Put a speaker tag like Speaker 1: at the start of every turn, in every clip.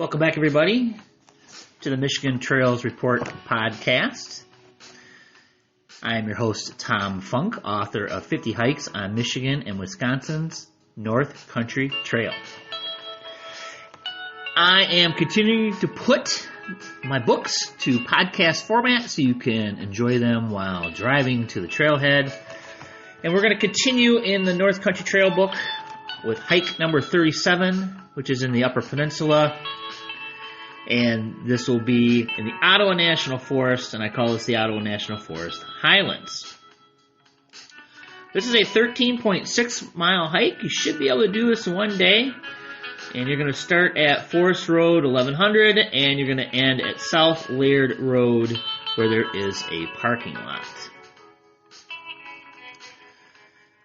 Speaker 1: Welcome back, everybody, to the Michigan Trails Report podcast. I am your host, Tom Funk, author of 50 Hikes on Michigan and Wisconsin's North Country Trail. I am continuing to put my books to podcast format so you can enjoy them while driving to the trailhead. And we're going to continue in the North Country Trail book with hike number 37, which is in the Upper Peninsula. And this will be in the Ottawa National Forest, and I call this the Ottawa National Forest Highlands. This is a 13.6 mile hike. You should be able to do this in one day. And you're going to start at Forest Road 1100, and you're going to end at South Laird Road, where there is a parking lot.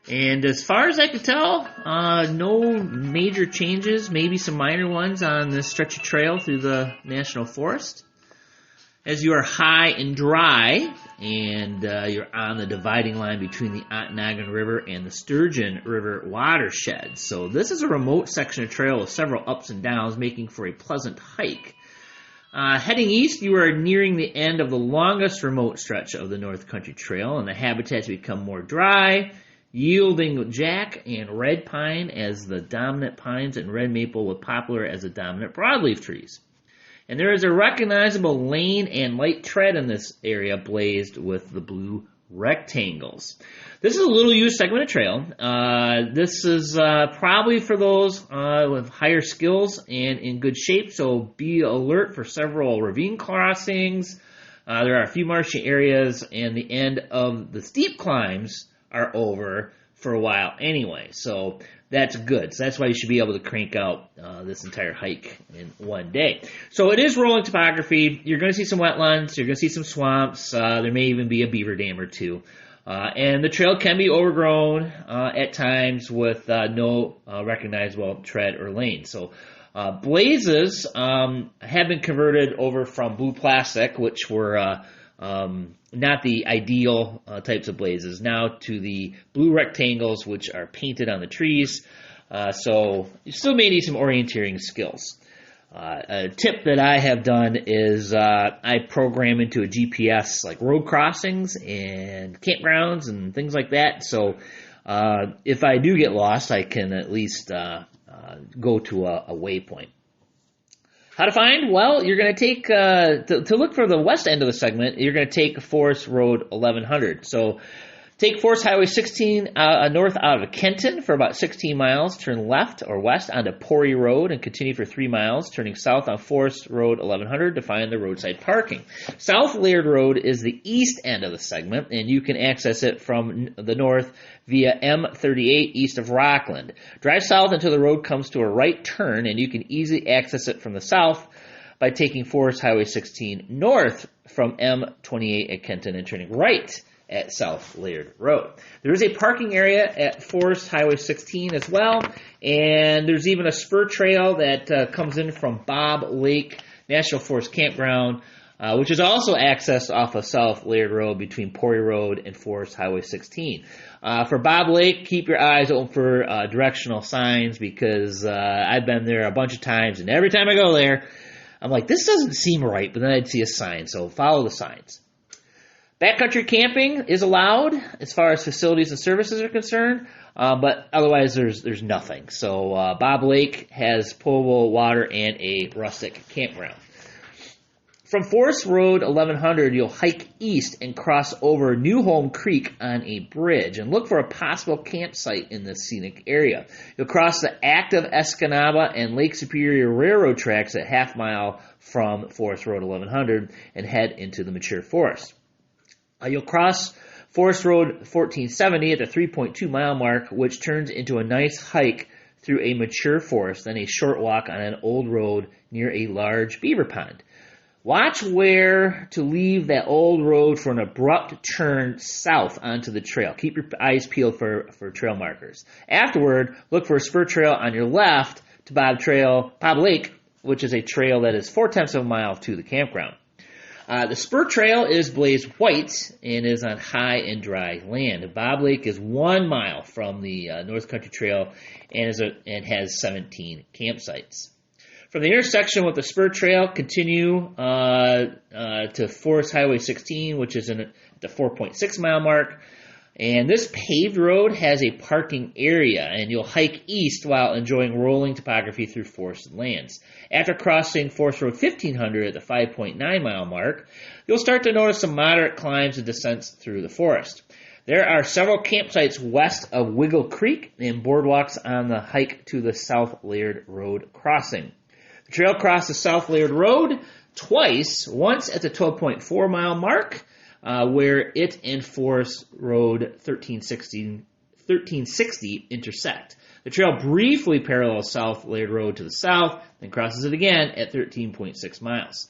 Speaker 1: And as far as I can tell, no major changes, maybe some minor ones on this stretch of trail through the National Forest. As you are high and dry, and you're on the dividing line between the Ontonagon River and the Sturgeon River watershed. So this is a remote section of trail with several ups and downs, making for a pleasant hike. Heading east, you are nearing the end of the longest remote stretch of the North Country Trail, and the habitats become more dry, yielding jack and red pine as the dominant pines and red maple with poplar as the dominant broadleaf trees. And there is a recognizable lane and light tread in this area blazed with the blue rectangles. This is a little used segment of trail. This is probably for those with higher skills and in good shape, so be alert for several ravine crossings. There are a few marshy areas, and the end of the steep climbs are over for a while anyway, so that's good. So that's why you should be able to crank out this entire hike in one day. So it is rolling topography. You're going to see some wetlands. You're going to see some swamps. There may even be a beaver dam or two. And the trail can be overgrown at times with no recognizable tread or lane. So blazes have been converted over from blue plastic, which were not the ideal types of blazes, now to the blue rectangles, which are painted on the trees. So you still may need some orienteering skills. A tip that I have done is I program into a GPS like road crossings and campgrounds and things like that. So if I do get lost, I can at least go to a waypoint. How to find? Well, you're going to take, to look for the west end of the segment, you're going to take Forest Road 1100. So take Forest Highway 16 north out of Kenton for about 16 miles, turn left or west onto Pori Road and continue for 3 miles, turning south on Forest Road 1100 to find the roadside parking. South Laird Road is the east end of the segment, and you can access it from the north via M38 east of Rockland. Drive south until the road comes to a right turn, and you can easily access it from the south by taking Forest Highway 16 north from M28 at Kenton and turning right at South Laird Road. There is a parking area at Forest Highway 16 as well, and there's even a spur trail that comes in from Bob Lake National Forest Campground, which is also accessed off of South Laird Road between Pori Road and Forest Highway 16. For Bob Lake, keep your eyes open for directional signs because I've been there a bunch of times, and every time I go there, I'm like, this doesn't seem right, but then I'd see a sign, so follow the signs. Backcountry camping is allowed as far as facilities and services are concerned, but otherwise there's nothing. So Bob Lake has potable water and a rustic campground. From Forest Road 1100, you'll hike east and cross over New Home Creek on a bridge and look for a possible campsite in this scenic area. You'll cross the active Escanaba and Lake Superior Railroad tracks at half mile from Forest Road 1100 and head into the mature forest. You'll cross Forest Road 1470 at the 3.2 mile mark, which turns into a nice hike through a mature forest, then a short walk on an old road near a large beaver pond. Watch where to leave that old road for an abrupt turn south onto the trail. Keep your eyes peeled for trail markers. Afterward, look for a spur trail on your left to Bob Lake, which is a trail that is 0.4 of a mile to the campground. The spur trail is blazed white and is on high and dry land. Bob Lake is 1 mile from the North Country Trail and has 17 campsites. From the intersection with the spur trail, continue to Forest Highway 16, which is at the 4.6 mile mark. And this paved road has a parking area, and you'll hike east while enjoying rolling topography through forested lands. After crossing Forest Road 1500 at the 5.9 mile mark, you'll start to notice some moderate climbs and descents through the forest. There are several campsites west of Wiggle Creek and boardwalks on the hike to the South Laird Road crossing. The trail crosses South Laird Road twice, once at the 12.4 mile mark, where it and Forest Road 1360 intersect. The trail briefly parallels South Laird Road to the south, then crosses it again at 13.6 miles.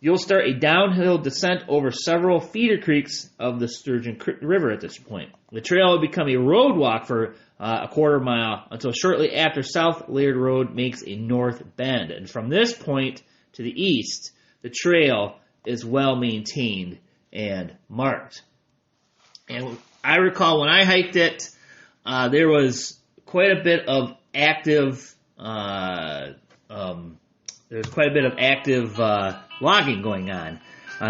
Speaker 1: You'll start a downhill descent over several feeder creeks of the Sturgeon River at this point. The trail will become a road walk for a quarter mile until shortly after South Laird Road makes a north bend. And from this point to the east, the trail is well maintained and marked. And I recall when I hiked it, there was quite a bit of active logging going on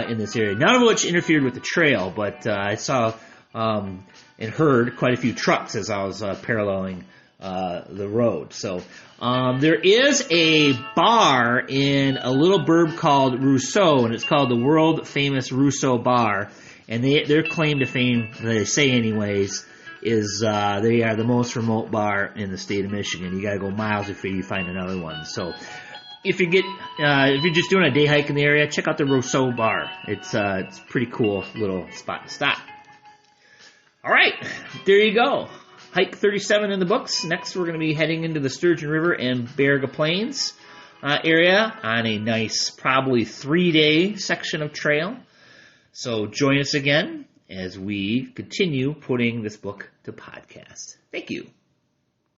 Speaker 1: in this area. None of which interfered with the trail, but I saw and heard quite a few trucks as I was paralleling the road. So there is a bar in a little burb called Rousseau, and it's called the world famous Rousseau Bar. And their claim to fame, they say anyways, is they are the most remote bar in the state of Michigan. You got to go miles before you find another one. So if you're just doing a day hike in the area, check out the Rousseau Bar. It's a pretty cool little spot to stop. All right, there you go. Hike 37 in the books. Next, we're going to be heading into the Sturgeon River and Baraga Plains area on a nice, probably 3-day section of trail. So join us again as we continue putting this book to podcast. Thank you.